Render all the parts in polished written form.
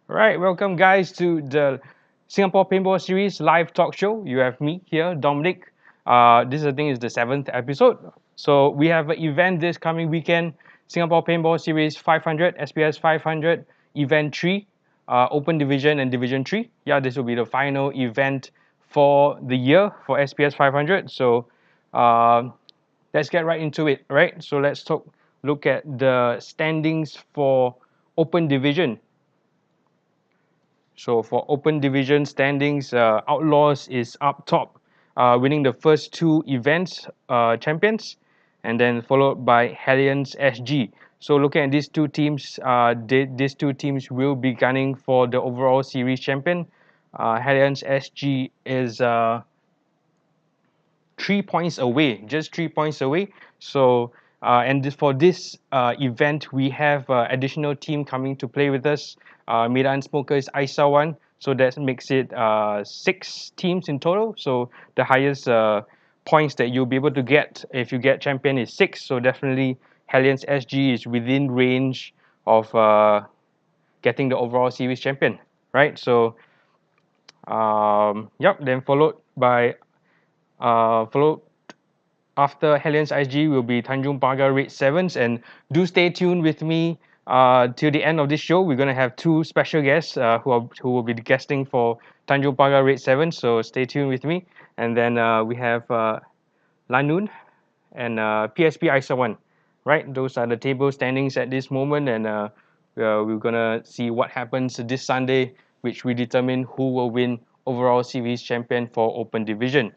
Right, welcome guys to the Singapore Paintball Series live talk show. You have me here, Dominic. This I think is the 7th episode. So we have an event this coming weekend, Singapore Paintball Series 500, SPS 500, Event 3, Open Division and Division 3. Yeah, this will be the final event for the year for SPS 500. So uh, let's get right into it, right? So let's look at the standings for Open Division. So for open division standings, Outlaws is up top, winning the first two events champions, and then followed by Hellions SG. So looking at these two teams, these two teams will be gunning for the overall series champion. Hellions SG is 3 points away, just 3 points away. So, for this event, we have additional team coming to play with us. Medan Smokers Aisawan. So that makes it 6 teams in total. So the highest points that you'll be able to get if you get champion is 6. So definitely Hellions SG is within range of getting the overall series champion, right? So, yep. Then followed after Hellions IG will be Tanjung Pagar Red Sevens, and do stay tuned with me till the end of this show. We're gonna have two special guests who will be guesting for Tanjung Pagar Red Sevens. So stay tuned with me. And then we have Lanun and PSP ISA one. Right, those are the table standings at this moment, and we're gonna see what happens this Sunday, which will determine who will win overall series champion for Open Division.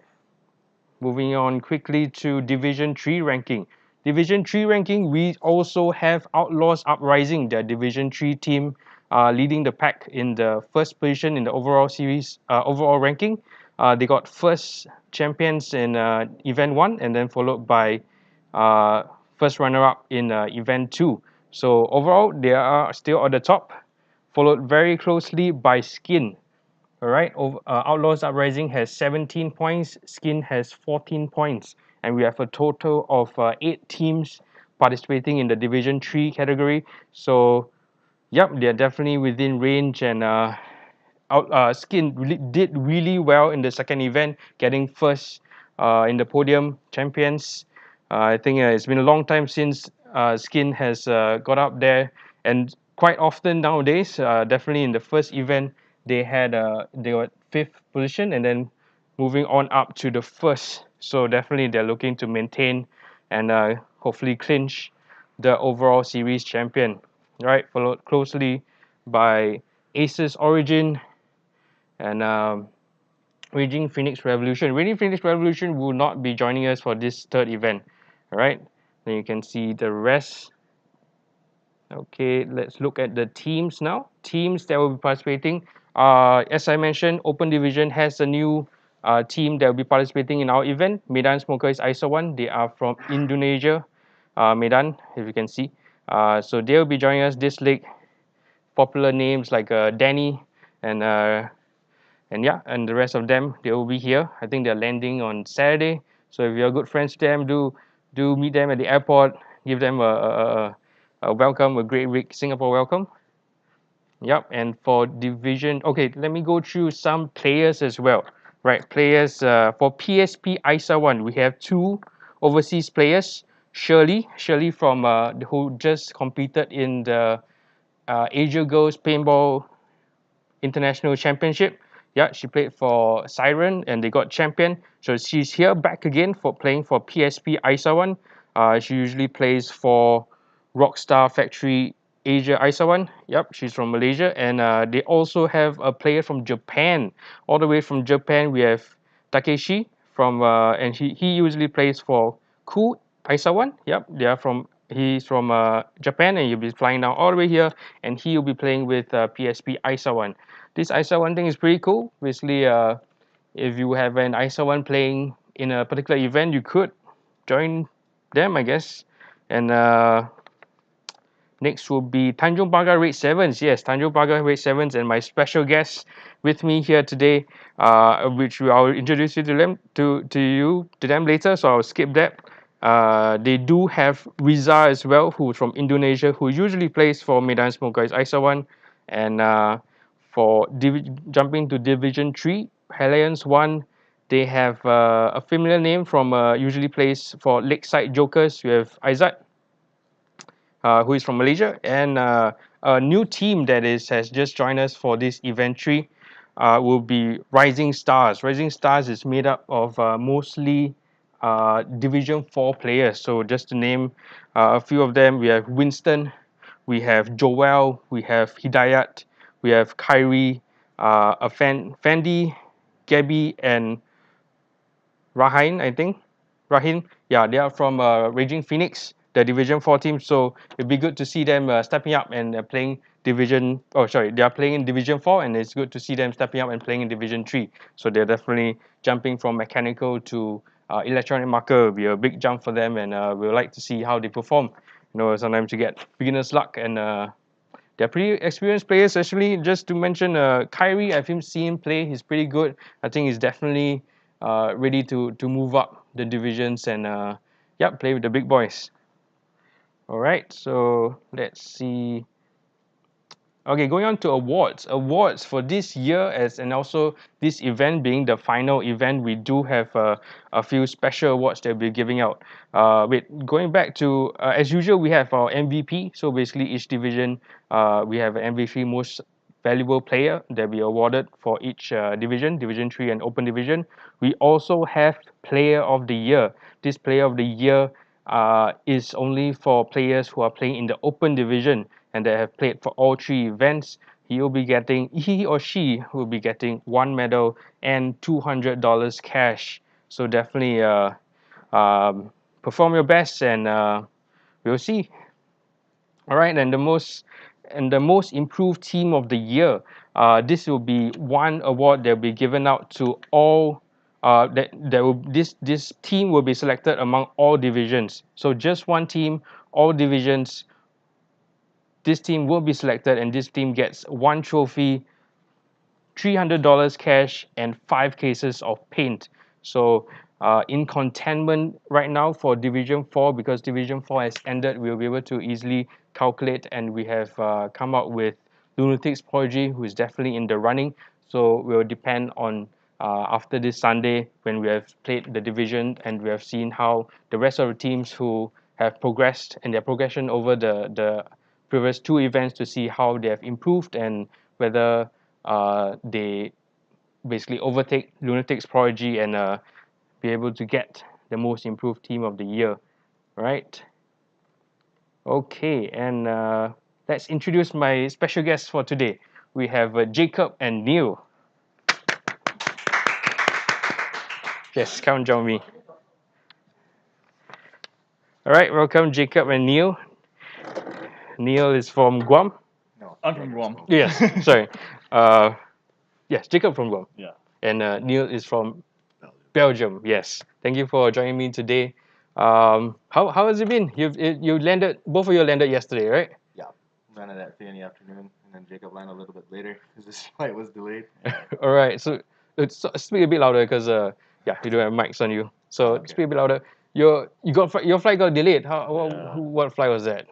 Moving on quickly to Division 3 ranking. Division 3 ranking, we also have Outlaws Uprising, their Division 3 team, leading the pack in the first position in the overall series, overall ranking. They got first champions in Event 1 and then followed by uh, first runner-up in Event 2. So overall, they are still at the top, followed very closely by Skin. All right, Outlaws Uprising has 17 points, Skin has 14 points, and we have a total of 8 teams participating in the Division 3 category. So, yep, they're definitely within range, and Skin did really well in the second event, getting first in the podium champions. I think it's been a long time since Skin has got up there, and quite often nowadays, definitely in the first event, they were fifth position, and then moving on up to the first. So definitely they're looking to maintain and hopefully clinch the overall series champion. Right, followed closely by Aces Origin and Raging Phoenix Revolution. Raging Phoenix Revolution will not be joining us for this third event. All right, then you can see the rest. Okay, let's look at the teams now. Teams that will be participating. As I mentioned, Open Division has a new team that will be participating in our event. Medan Smokers ISO one. They are from Indonesia. Medan, if you can see. So they will be joining us this league. Popular names like Danny and yeah, and the rest of them, they will be here. I think they're landing on Saturday. So if you're good friends with them, do meet them at the airport. Give them a welcome, a great week Singapore welcome. Yep, and for division, okay, let me go through some players as well. Right, players for PSP ISA one, we have two overseas players. Shirley from who just competed in the Asia Girls Paintball International Championship. Yeah, she played for Siren and they got champion. So she's here back again for playing for PSP Aisawan. She usually plays for Rockstar Factory Asia Aisawan. Yep, she's from Malaysia. And they also have a player from Japan. All the way from Japan, we have Takeshi from and he usually plays for Ku Aisawan. Yep, they are from he's from Japan and he'll be flying down all the way here and he'll be playing with PSP Aisawan. This ISA one thing is pretty cool. Basically, if you have an ISA one playing in a particular event, you could join them, I guess. And next will be Tanjung Pagar Red Sevens. Yes, Tanjung Pagar Red Sevens, and my special guest with me here today, which I'll introduce you to them to them later. So I'll skip that. They do have Riza as well, who's from Indonesia, who usually plays for Medan Smokers ISA one, and For jumping to Division 3, Hellions 1, they have a familiar name from usually plays for Lakeside Jokers. We have Aizat, who is from Malaysia, and a new team that has just joined us for this event 3 will be Rising Stars. Rising Stars is made up of mostly Division 4 players. So just to name a few of them, we have Winston, we have Joel, we have Hidayat, we have Kyrie, Fendi, Gabby, and Rahin, I think. Rahin, yeah, they are from Raging Phoenix, the Division 4 team. So it'd be good to see them stepping up and playing Division. Oh, sorry, they are playing in Division 4, and it's good to see them stepping up and playing in Division 3. So they're definitely jumping from mechanical to electronic marker. Will be a big jump for them, and we'll like to see how they perform. Sometimes you get beginner's luck, and they're pretty experienced players. Actually, just to mention, Kyrie, I've seen him play. He's pretty good. I think he's definitely ready to move up the divisions and yeah, play with the big boys. All right, so let's see. Okay, going on to awards. Awards for this year, and also this event being the final event, we do have a few special awards that we're giving out. Going back to, as usual, we have our MVP. So basically, each division, we have an MVP, most valuable player that we awarded for each division, Division 3 and Open Division. We also have Player of the Year. This Player of the Year is only for players who are playing in the Open Division and they have played for all 3 events. He or she will be getting 1 medal and $200 cash. So definitely perform your best, and we'll see. All right, and the most improved team of the year. This will be one award that will be given out to all. This team will be selected among all divisions. So just one team, all divisions. This team will be selected, and this team gets 1 trophy, $300 cash, and 5 cases of paint. So in contentment right now for Division 4, because Division 4 has ended, we'll be able to easily calculate, and we have come up with Lunatics Prodigy, who is definitely in the running. So we'll depend on after this Sunday when we have played the division and we have seen how the rest of the teams who have progressed and their progression over the previous 2 events to see how they have improved and whether they basically overtake Lunatics Prodigy and be able to get the most improved team of the year, right? Okay, and let's introduce my special guests for today. We have Jacob and Neil. Yes, come join me. All right, welcome Jacob and Neil. Neil is from Guam. No, I'm from Guam. Yes, sorry. Yes, Jacob from Guam. Yeah. And Neil is from Belgium. Yes. Thank you for joining me today. How has it been? You landed, both of you landed yesterday, right? Yeah. Landed at 3 in the afternoon, and then Jacob landed a little bit later because his flight was delayed. All right. So speak a bit louder because yeah, you don't have mics on you. So Okay. speak a bit louder. Your flight got delayed. What flight was that?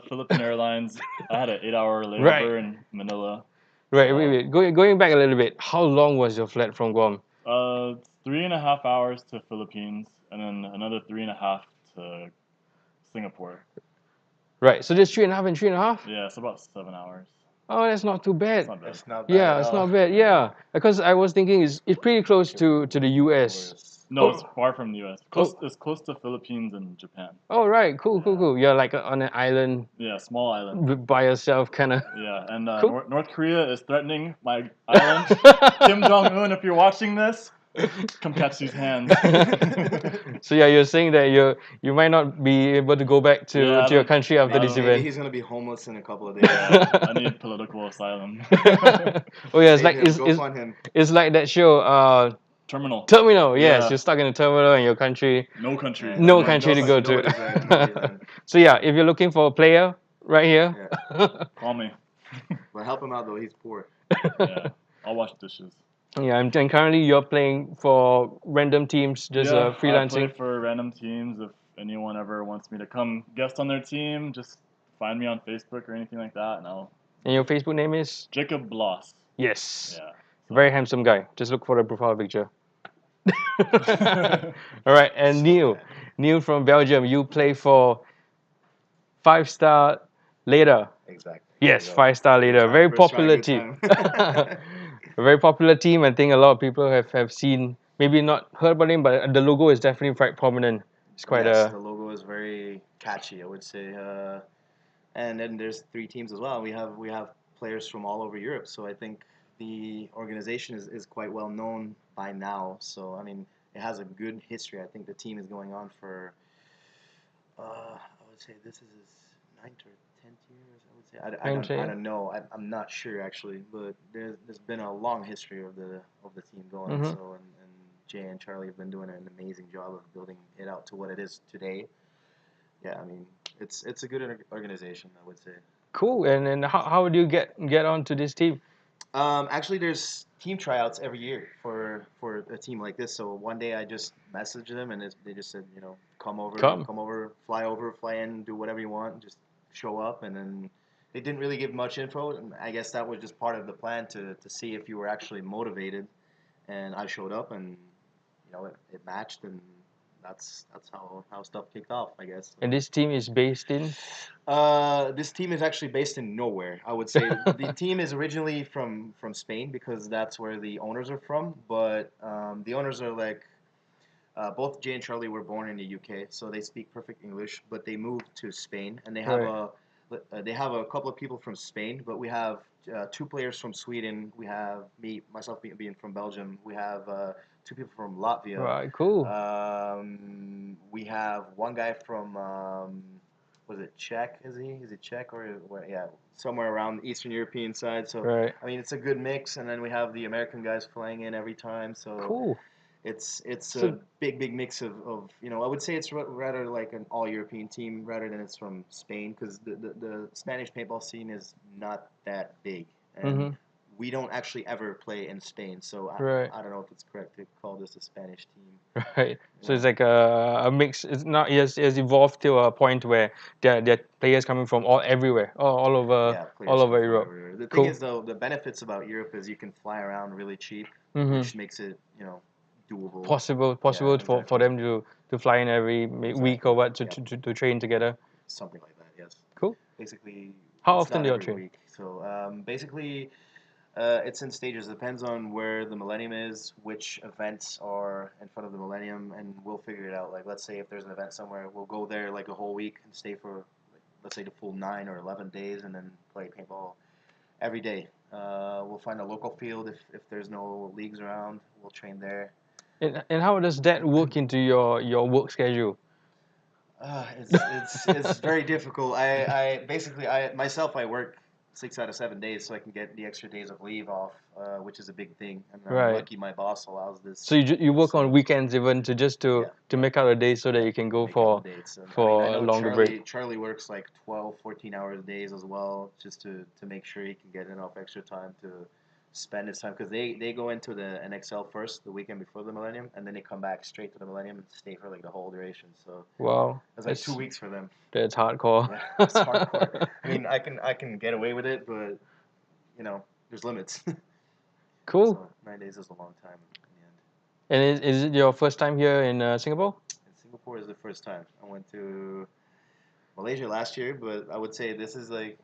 Philippine Airlines. I had an 8-hour layover Right. in Manila. Right. Wait. Going back a little bit. How long was your flight from Guam? 3.5 hours to Philippines, and then another 3.5 to Singapore. Right. So there's 3.5 and 3.5. Yeah, it's about 7 hours. Oh, that's not too bad. It's not bad. It's not bad. Yeah, at it's all. not bad. Yeah, because I was thinking it's pretty close to the US. No, Oh. it's far from the U.S. It's close to Philippines and Japan. Oh, right. Cool. You're like on an island Yeah, small island. by yourself, kind of. Yeah, and Cool. North Korea is threatening my island. Kim Jong-un, if you're watching this, come catch these hands. So yeah, you're saying that you might not be able to go back to Yeah, I your don't- country after I this don't- Maybe event. he's gonna be homeless in a couple of days. I need political asylum. Oh yeah, it's Save like him, go fund him. it's like that show, Terminal. Yes, Yeah. you're stuck in a terminal in your country. No country. No No- country to go to. nobody's there, nobody's there. So yeah, if you're looking for a player right here, Call me. But help him out though. He's poor. Yeah, I'll wash dishes. yeah, and currently you're playing for random teams, just I freelancing. play for random teams. If anyone ever wants me to come guest on their team, just find me on Facebook or anything like that, and I'll. And your Facebook name is? Jacob Bloss. Yes. Yeah. Very handsome guy. Just look for the profile picture. So. All right, and So Neil, bad. Neil from Belgium, you play for Five Star Later. Exactly. There you Yes, go. Five Star Good Later, time. very First try, popular good team. time. A very popular team. I think a lot of people have seen, maybe not heard about him, but the logo is definitely quite prominent. It's quite Yes, a the logo is very catchy, I would say. And then there's three teams as well. We have players from all over Europe, so I think the organization is quite well known by now. So I mean, it has a good history. I think the team is going on for I would say this is his ninth or 10th years. I would say I country. don't know. I'm not sure actually, but there's been a long history of the team going. Mm-hmm. So and Jay and Charlie have been doing an amazing job of building it out to what it is today. Yeah, I mean it's a good organization, I would say. Cool. And how do you get onto this team? Actually, there's team tryouts every year for a team like this. So one day I just messaged them and they just said, Come. fly over, fly in, do whatever you want, just show up. And then they didn't really give much info. And I guess that was just part of the plan to see if you were actually motivated. And I showed up and it matched and that's how stuff kicked off, I guess. And this team is based in. This team is actually based in nowhere. I would say the team is originally from Spain because that's where the owners are from. But the owners are like both Jay and Charlie were born in the UK, so they speak perfect English. But they moved to Spain, and Right. they have a couple of people from Spain. But we have two players from Sweden. We have myself being from Belgium. We have two people from Latvia. Right. Cool. We have one guy from was it Czech? Is it Czech or what? Yeah, somewhere around the Eastern European side. So Right. I mean, it's a good mix, and then we have the American guys flying in every time. So Cool. it's a So big mix of I would say it's rather like an all European team rather than it's from Spain because the Spanish paintball scene is not that big and mm-hmm. we don't actually ever play in Spain, so Right. I don't know if it's correct to call this a Spanish team. Right. So Yeah. it's like a mix. It's not. It's evolved to a point where there are players coming from everywhere, Yeah, all players come over from Europe. everywhere. The thing Cool. is, though, the benefits about Europe is you can fly around really cheap, Mm-hmm. which makes it, doable. Possible Yeah, for exactly. them to fly in every week Exactly. or what Yep. to train together. Something like that, yes. Cool. Basically, How it's often not do you every train? week. So basically, it's in stages. Depends on where the Millennium is, which events are in front of the Millennium, and we'll figure it out. Like, let's say if there's an event somewhere, we'll go there like a whole week and stay for, like, let's say, the full 9 or 11 days, and then play paintball every day. We'll find a local field if there's no leagues around. We'll train there. And how does that work into your work schedule? It's very difficult. I basically I myself I work 6 out of 7 days so I can get the extra days of leave off, which is a big thing. And I'm Right. lucky my boss allows So this. you work on So weekends even yeah, to yeah, make out a day so that yeah. you can go Make out the dates. And I mean I for a know longer break. Charlie works like 12, 14 hours days as well, just to make sure he can get enough extra time to spend his time because they go into the NXL first the weekend before the Millennium, and then they come back straight to the Millennium and stay for like the whole duration. So Wow, it's like 2 weeks for them. that's hardcore. Yeah, it's hardcore. I mean, I can get away with it, but there's limits. Cool. So 9 days is a long time in the end. And is it your first time here in Singapore? And Singapore is the first time. I went to Malaysia last year, but I would say this is like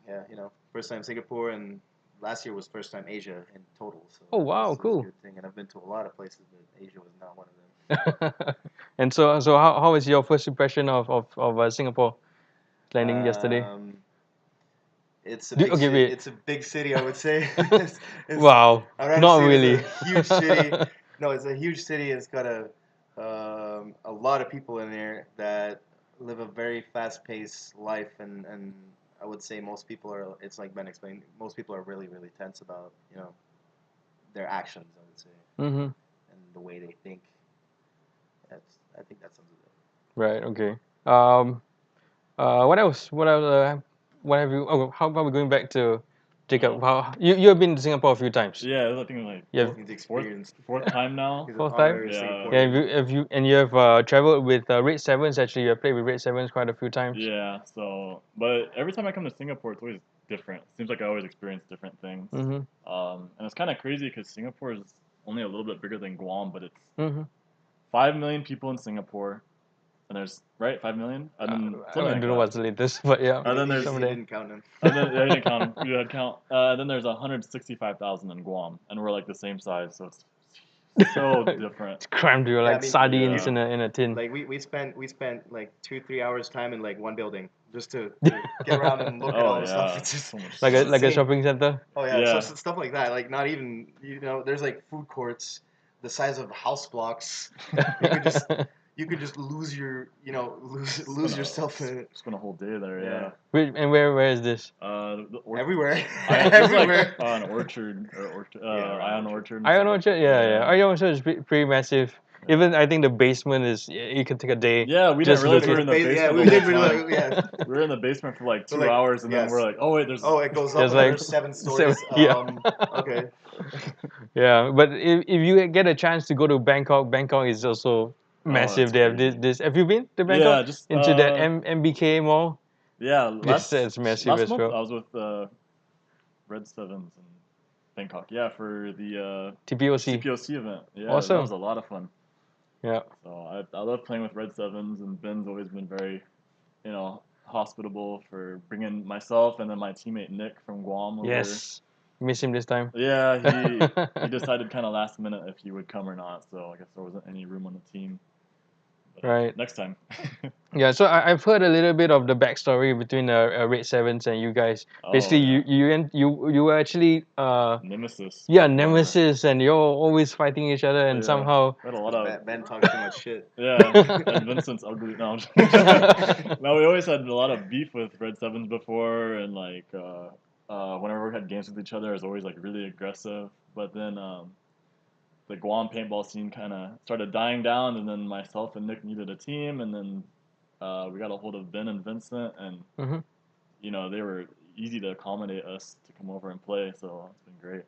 first time Singapore, and last year was first time Asia in total. So Oh wow, this is a cool. good thing, and I've been to a lot of places, but Asia was not one of them. And so how is your first impression of Singapore landing yesterday? Okay, wait. It's a big city, I would say. it's Wow, I'd rather not say it is really. a huge city. No, it's a huge city. It's got a lot of people in there that live a very fast-paced life, and I would say most people are. It's like Ben explained. Most people are really really tense about their actions. I would say, Mm-hmm. and the way they think. I think that sums it up. Right. Okay. Um. What else? What else? What have you? Oh, how about we going back to Jacob, Oh. you have been to Singapore a few times. Yeah, I think like You have He's fourth, experienced. fourth time now. He's an fourth time. honorary Yeah. Singaporean. Yeah, you have traveled with Red Sevens. Actually, you have played with Red Sevens quite a few times. Yeah, so but every time I come to Singapore, it's always different. Seems like I always experience different things. Mhm. And it's kind of crazy because Singapore is only a little bit bigger than Guam, but it's Mhm. 5 million people in Singapore, and there's right 5 million, and then I something don't like know what's that. the latest, but yeah, And then He there's some of them. didn't count him. and then I didn't count them. You had count. Then there's 165,000 in Guam, and we're like the same size, so it's so different. It's crammed you Yeah, like I mean, sardines Yeah. in a tin. Like we spent like 2-3 hours time in like one building just to get around and look at all Oh the stuff. yeah, It's just so much Like stuff. a insane. shopping center. Oh yeah, Yeah. stuff like that. Like not even there's like food courts the size of house blocks. You could just lose your lose yourself in it. Spend a whole day there. Yeah. Yeah. And where is this? Everywhere. This is like Everywhere. an orchard around Ion Orchard. Orchard. and Ion stuff like- Orchard, yeah. Ion Orchard is pretty massive. Yeah. Even I think the basement is you can take a day. Yeah, we Just didn't realize we look were in the Yeah, basement. we the did whole really time. yeah. We were in the basement for like So, 2 hours, and then yes. we're like, oh wait, there's Oh, it goes up There's another like 7 stories. yeah. Okay. Yeah, but if you get a chance to go to Bangkok, Bangkok is also massive. it's They have crazy. this. Have you been to Bangkok? Yeah, just Into that MBK mall? yeah. It's massive Last as month well. I was with Red Sevens in Bangkok. Yeah, for the TPOC. CPOC event. Yeah, Awesome. that was a lot of fun. Yeah. So I love playing with Red Sevens, and Ben's always been very, hospitable for bringing myself and then my teammate Nick from Guam over. Yes. Miss him this time. Yeah, he decided kind of last minute if he would come or not. So I guess there wasn't any room on the team. But, Right. Next time. Yeah, so I've heard a little bit of the backstory between Red Sevens and you guys. Basically, yeah. you were actually Nemesis. yeah, nemesis, and you're always fighting each other, and Yeah. somehow We had a lot of Ben talks too much shit. yeah, and Vincent's ugly. No, no, we always had a lot of beef with Red Sevens before, and like whenever we had games with each other, it was always like really aggressive. But then the Guam paintball scene kind of started dying down, and then myself and Nick needed a team, and then we got a hold of Ben and Vincent, and Mhm. they were easy to accommodate us to come over and play, so it's been great.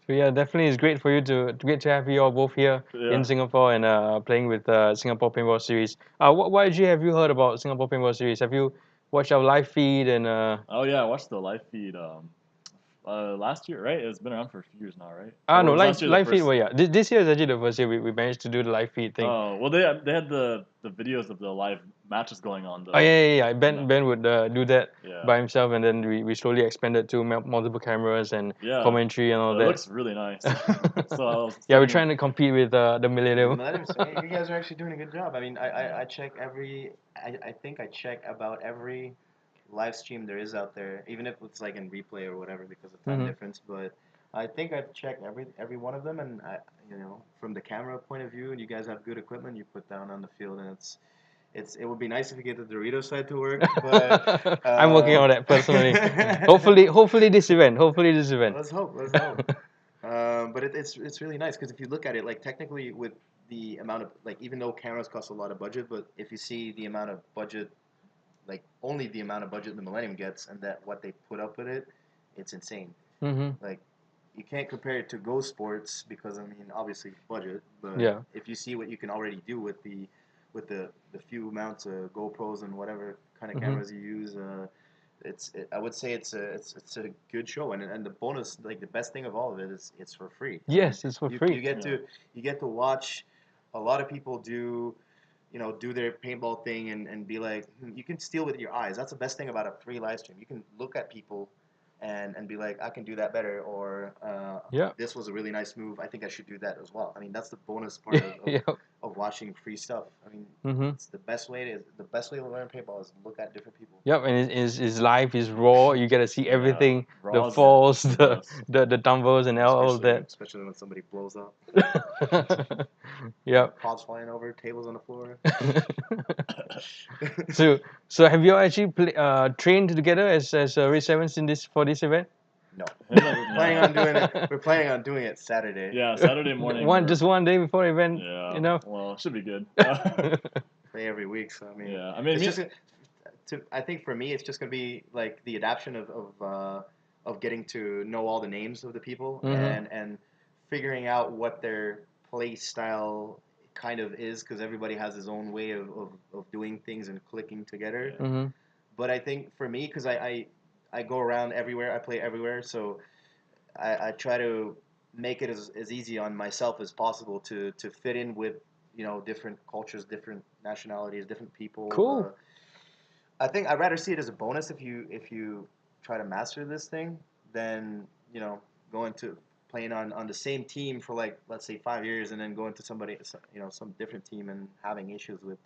So yeah, definitely it's great for you great to have you all both here Yeah. in Singapore and playing with Singapore Paintball Series. What YG have you heard about Singapore Paintball Series? Have you watched our live feed and Oh yeah, I watched the live feed last year, right? It's been around for a few years now, right? no, Or was last year the live feed. first- Well, yeah, this year is actually the first year we managed to do the live feed thing. Oh well, they had the videos of the live matches going on. Oh yeah. Ben No. would do that Yeah. by himself, and then we slowly expanded to multiple cameras and Yeah. commentary and all It that. looks really nice. So I was Yeah, we're thinking- trying to compete with the Millennium. You guys are actually doing a good job. I mean, I check I think I check about every live stream there is out there, even if it's like in replay or whatever because of time Mhm. difference. But I think I've checked every one of them, and from the camera point of view, and you guys have good equipment you put down on the field, and it would be nice if you get the Dorito side to work. But I'm working on that personally. hopefully this event. Let's hope. Let's hope. But it's really nice because if you look at it, like technically with the amount of like even though cameras cost a lot of budget, but if you see the amount of budget, like only the amount of budget the Millennium gets and that what they put up with it, it's insane. Mm-hmm. Like you can't compare it to Go Sports because I mean obviously budget, but Yeah. if you see what you can already do with the few amounts of GoPros and whatever kind of Mhm. cameras you use, I would say it's a good show, and the bonus, like the best thing of all of it is it's for free. Yes, it's for free. You get to watch a lot of people do their paintball thing and be like, you can steal with your eyes. That's the best thing about a free live stream. You can look at people and be like, I can do that better, or Yeah. this was a really nice move. I think I should do that as well. I mean, that's the bonus part Yeah. of watching free stuff. I mean, Mm-hmm. it's the best way to learn paintball is look at different people. Yep, and it's live, it's raw. You get to see Yeah, everything, the raw is falls, the the best. the tumbles, and all of that. Especially when somebody blows up. Yep. Pots flying over, tables on the floor. So have you all actually trained together as Red Sevens for this event? No. Him We're and- planning on doing it. We're planning on doing it Saturday. Yeah, Saturday morning. Just one day before event. Yeah. Enough. Well, it should be good. Play every week, so I mean. Yeah, I mean, it's just I think for me, it's just gonna be like the adaptation of of getting to know all the names of the people Mhm. and figuring out what their play style kind of is because everybody has his own way of doing things and clicking together. Yeah. Mhm. But I think for me, because I go around everywhere, I play everywhere, so I try to make it as easy on myself as possible to fit in with different cultures, different nationalities, different people. Cool. I think I'd rather see it as a bonus if you try to master this thing than going to playing on the same team for like let's say 5 years and then going to some different team and having issues with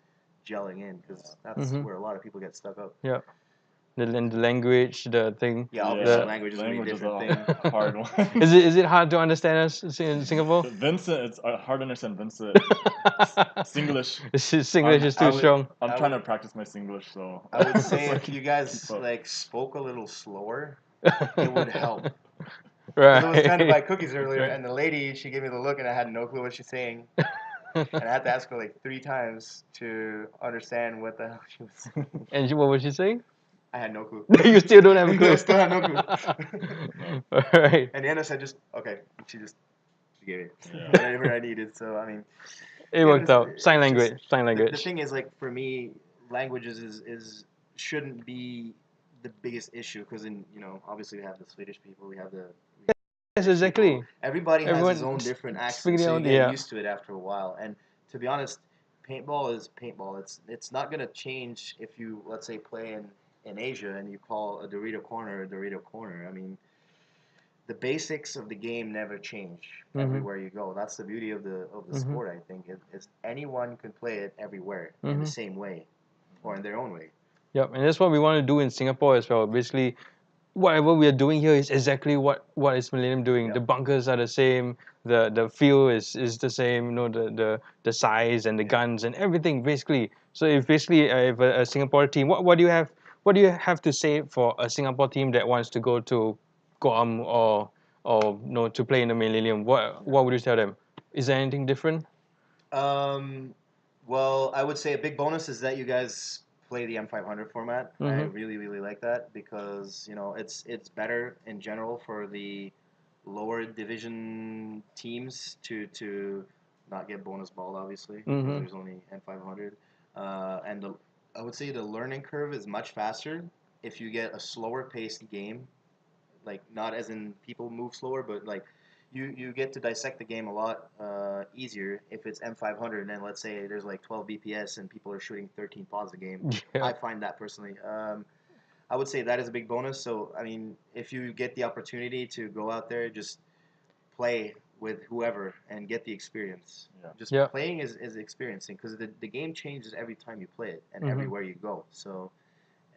gelling in because that's Mhm. where a lot of people get stuck up. Yeah. The language, the thing. Yeah, obviously The language is gonna be a Language is different a thing. hard one. is it hard to understand us in Singapore? Vincent, it's hard to understand Vincent. Singlish. Singlish is I too would strong. I'm I trying would to practice my Singlish, so I would so say I if can you keep guys up. like spoke a little slower, it would help. Because I was trying to buy Right. cookies earlier, and the lady she gave me the look, and I had no clue what she's saying, and I had to ask her like 3 times to understand what the hell she was saying. And what was she saying? I had no clue. You still don't have a clue. I still had no clue. No. Alright. And the end, I said just okay. She gave it Yeah. whatever I needed. So I mean, It yeah, worked out. Sign it's just language. Sign the language. thing is like for me, languages is shouldn't be the biggest issue because in obviously we have the Swedish people, we have Yes, British people. exactly. Everybody has his Everyone own different speaking accent, their so you own. get Yeah. used to it after a while. And to be honest, paintball is paintball. It's not gonna change if you let's say play in Asia and you call a Dorito corner a Dorito corner. I mean, the basics of the game never change Mhm. everywhere you go. That's the beauty of the Mhm. sport. I think is anyone can play it everywhere in the Mhm. same way or in their own way. Yep. And that's what we want to do in Singapore as well. Basically, whatever we are doing here is exactly what is Millennium doing. Yep. The bunkers are the same. The feel is the same. The size and the guns and everything basically. So if basically if a Singapore team, what do you have to say for a Singapore team that wants to go to Guam or to play in the Millennium? What would you tell them? Is there anything different? Um, well, I would say a big bonus is that you guys play the M500 format. I Mm-hmm. really, really like that because it's better in general for the lower division teams to not get bonus balled, obviously, because Mm-hmm. there's only M500. And I would say the learning curve is much faster if you get a slower paced game, like not as in people move slower, but like you get to dissect the game a lot easier if it's M500 and then let's say there's like 12 BPS and people are shooting 13 pods a game. Yeah. I find that personally. I would say that is a big bonus. So I mean, if you get the opportunity to go out there, just play with whoever and get the experience. Yeah. Just Yeah. playing is experiencing because the game changes every time you play it and Mm-hmm. everywhere you go. So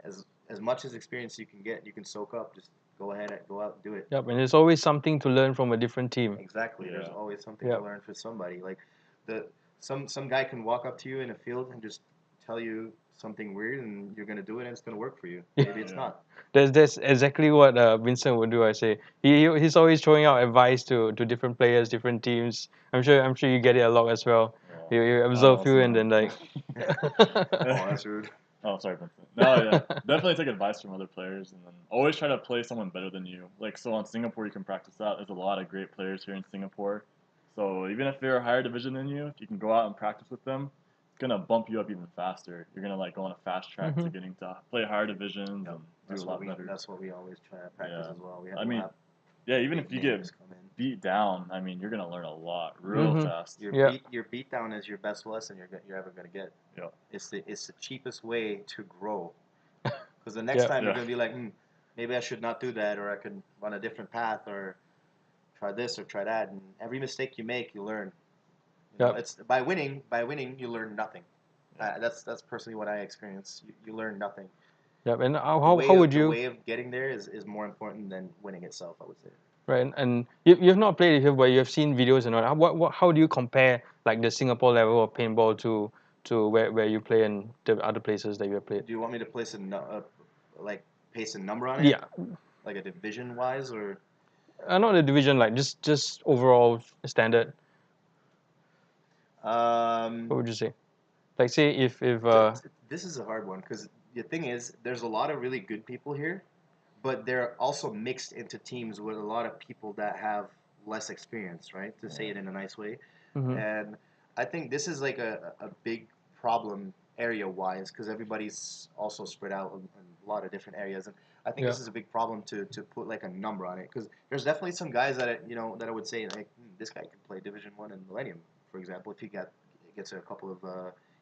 as much as experience you can get, you can soak up. Just go ahead and go out and do it. Yep. And there's always something to learn from a different team. Exactly. There's Yeah. always something to Yep. learn for somebody. Like the some guy can walk up to you in a field and just tell you something weird, and you're gonna do it, and it's gonna work for you. Maybe it's Yeah. not. That's exactly what Vincent would do. I say he's always throwing out advice to different players, different teams. I'm sure you get it a lot as well. Well, You I don't observe know, you and then like. Oh, that's rude. Oh, sorry, Vincent. No, yeah, definitely take advice from other players, and then always try to play someone better than you. Like so, in Singapore, you can practice that. There's a lot of great players here in Singapore. So even if they're a higher division than you, if you can go out and practice with them, it's gonna bump you up even faster. You're gonna like go on a fast track to Mhm. getting to play higher divisions Yep. and do That's a what lot better. that's what we always try to practice Yeah, as well. I We'll mean, have yeah, even big if you get names come in. beat down, I mean, you're gonna learn a lot real Mhm. fast. Yeah. Your beat down is your best lesson you're ever gonna get. Yeah. It's the cheapest way to grow. Because the next Yeah. time you're Yeah. gonna be like, maybe I should not do that, or I could run a different path, or try this or try that. And every mistake you make, you learn. Yep. It's by winning you learn nothing. Yeah. That's personally what I experience. You learn nothing. Yep. And how The how, way how of would the you way of getting there is more important than winning itself. I would say. right? And you've not played it here, but you have seen videos and all. How do you compare like the Singapore level of paintball to where you play in the other places that you have played? Do you want me to place like paste a number on it, Yeah. like a division wise, or Not the division, like just overall standard. um, What would you say? Like say if this is a hard one because the thing is, there's a lot of really good people here, but they're also mixed into teams with a lot of people that have less experience, right? To say it in a nice way. Mhm. And I think this is like a big problem area wise because everybody's also spread out in a lot of different areas. And I think Yeah. this is a big problem to put like a number on it because there's definitely some guys that that I would say like this guy could play Division One and Millennium, for example, if he gets a couple of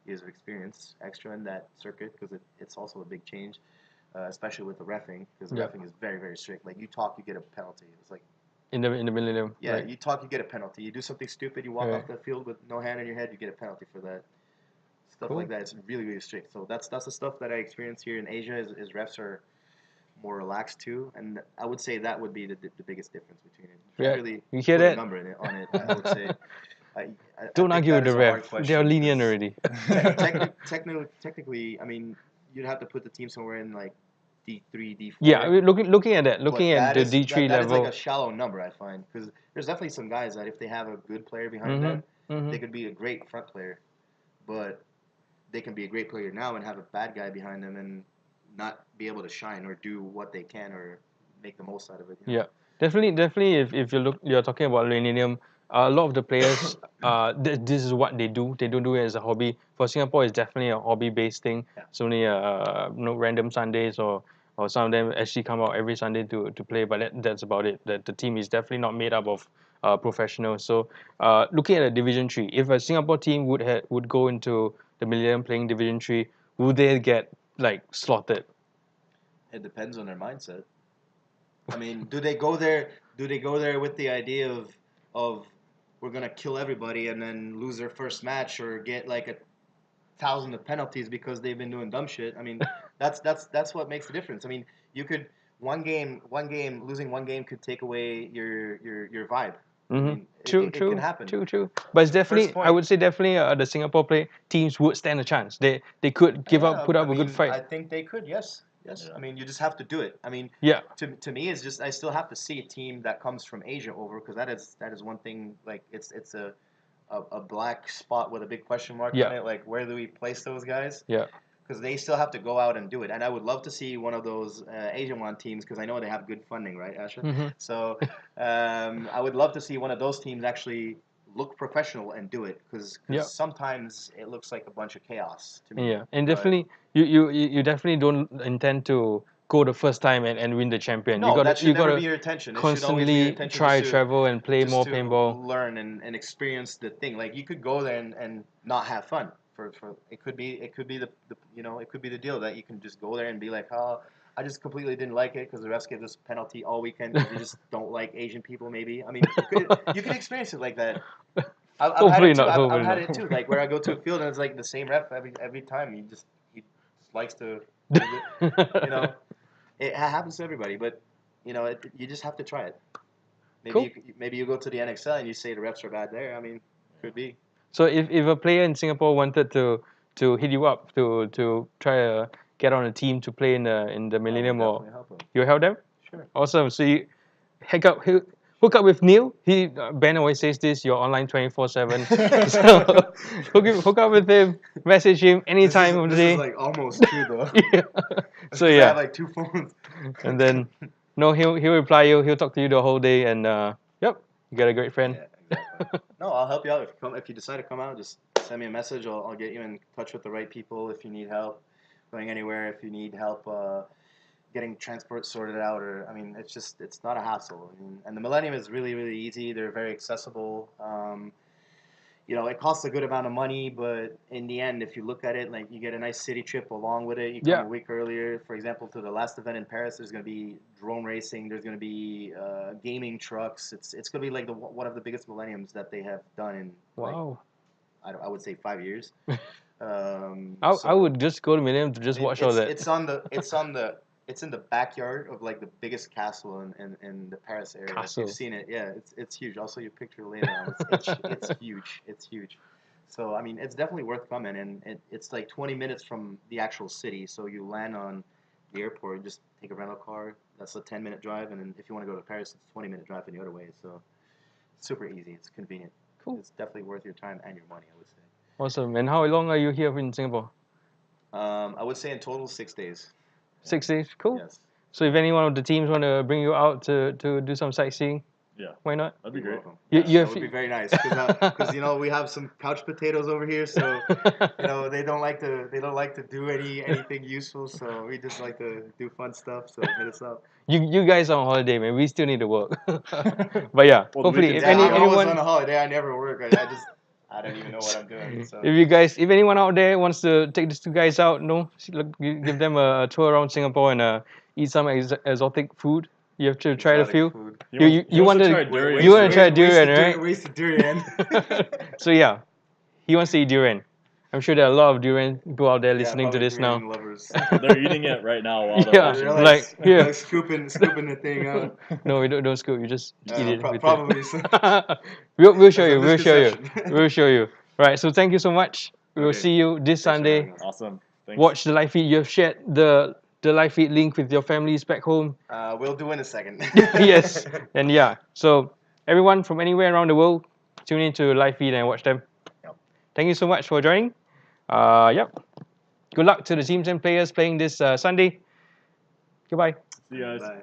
years of experience extra in that circuit because it's also a big change, especially with the reffing because the Yeah. reffing is very very strict. Like you talk, you get a penalty. It's like In the Millennium. yeah, Right. you talk, you get a penalty. You do something stupid, you walk Right. off the field with no hand in your head, you get a penalty for that. Stuff Cool. like that. It's really really strict. So that's the stuff that I experience here in Asia. Is refs are more relaxed too, and I would say that would be the biggest difference between it. You Yeah. can't really You hear put a that? number in it on it. I would say. I Don't think argue that with is the a hard ref. question. They are lenient 'Cause already. technically, I mean, you'd have to put the team somewhere in like D3, D4. Yeah, I mean, looking at that, looking But at that the is D3 that is like level. a shallow number, I find, because there's definitely some guys that if they have a good player behind Mm-hmm. them, Mm-hmm. they could be a great front player, but they can be a great player now and have a bad guy behind them and not be able to shine or do what they can or make the most out of it. You know? Yeah, definitely. If you're talking about Millennium, a lot of the players, this is what they do. They don't do it as a hobby. For Singapore, it's definitely a hobby-based thing. Yeah. It's only no random Sundays or some of them actually come out every Sunday to play. But that's about it. That the team is definitely not made up of professionals. So looking at a Division Three, if a Singapore team would go into the Millennium playing Division Three, would they get like slaughtered? It depends on their mindset. I mean, do they go there? Do they go there with the idea of we're gonna kill everybody and then lose their first match or get like a thousand of penalties because they've been doing dumb shit? I mean, that's what makes the difference. I mean, you could losing one game could take away your vibe. I Mm-hmm. mean, it can True, happen. true. But it's definitely, I point. would say definitely the Singapore play teams would stand a chance. They could put I up a good mean, fight. I think they could. Yes, yes. Yeah. I mean, you just have to do it. I mean, Yeah, to me, it's just I still have to see a team that comes from Asia over because that is one thing. Like it's a black spot with a big question mark Yeah. on it. Like where do we place those guys? yeah, Because they still have to go out and do it. And I would love to see one of those Asian one teams because I know they have good funding, right, Asha? hmm So I would love to see one of those teams actually look professional and do it because yeah, sometimes it looks like a bunch of chaos to me. yeah. And But definitely, you definitely don't intend to go the first time and win the champion. no, that should You never gotta be your intention. It should always be your constantly intention try travel and play just more to paintball. learn and experience the thing. Like you could go there and not have fun. For it could be the it could be the deal that you can just go there and be like, oh, I just completely didn't like it because the refs gave us penalty all weekend because you just don't like Asian people. Maybe I mean you could experience it like that. I've had Hopefully it too. not. I've Hopefully had not. it too. Like where I go to a field and it's like the same ref every time. He just likes to you know it happens to everybody, but you just have to try it. Cool. Maybe you go to the NXL and you say the refs are bad there. I mean, could be. So if a player in Singapore wanted to hit you up to try to get on a team to play in the I would Millennium, or definitely help them. you help them? Sure. Awesome. So you hook up with Neil. Ben always says this. You're online 24/7. So hook up with him. Message him anytime of the This is day. like almost true though. Yeah. So I yeah, have like two phones. and then no, he'll reply you. He'll talk to you the whole day, and yep, you got a great friend. Yeah, exactly. No, I'll help you out if you decide to come out. Just send me a message. I'll get you in touch with the right people if you need help going anywhere. If you need help getting transport sorted out, or I mean, it's not a hassle. I mean, and the Millennium is really really easy. They're very accessible. It costs a good amount of money, but in the end, if you look at it, like you get a nice city trip along with it. You come Yeah. a week earlier. For example, to the last event in Paris, there's going to be drone racing. There's going to be gaming trucks. It's going to be like one of the biggest millenniums that they have done in like Wow. I would say 5 years. I would just go to Millennium to just watch all that. It's in the backyard of like the biggest castle in the Paris area. If Castle. you've seen it, yeah, it's huge. I'll show you a picture later on. It's huge. It's huge. So I mean, it's definitely worth coming, and it's like 20 minutes from the actual city. So you land on the airport, just take a rental car. That's a 10-minute drive, and then if you want to go to Paris, it's a 20-minute drive in the other way. So it's super easy. It's convenient. Cool. It's definitely worth your time and your money, I would say. Awesome. And how long are you here in Singapore? I would say in total 6 days. 6 days. Cool. Yes. So if any one of the teams want to bring you out to do some sightseeing, Yeah, why not? that'd be You're great. welcome. You- Yes, you that have- would be very nice because we have some couch potatoes over here, so they don't like to do anything useful, so we just like to do fun stuff. So hit us up. you guys are on holiday, man. We still need to work. But yeah, Well, the hopefully weekend's if Yeah, any- I'm always on anyone a holiday. I never work. I don't even know what I'm doing. So if anyone out there wants to take these two guys out, give them a tour around Singapore and eat some exotic food. You have to try the exotic few. food. You want to to try durian. you want to try durian, right? Wasted durian. So yeah, he wants to eat durian. I'm sure there are a lot of durian people out there Yeah, listening to probably this now. durian lovers. They're eating it right now while they're Yeah, watching. They're like, here. like scooping the thing out. No, we don't scoop. You just eat it. with Probably. it. We'll show There's a you. We'll show you. misconception. We'll show you. Right. So thank you so much. We will Okay. see you this Thanks for Sunday. having us. Awesome. Thanks. Watch the live feed. You have shared the live feed link with your families back home. We'll do in a second. Yes. And yeah. So everyone from anywhere around the world, tune into live feed and watch them. Yep. Thank you so much for joining. Yep. Good luck to the teams and players playing this Sunday. Goodbye. See you guys. Bye.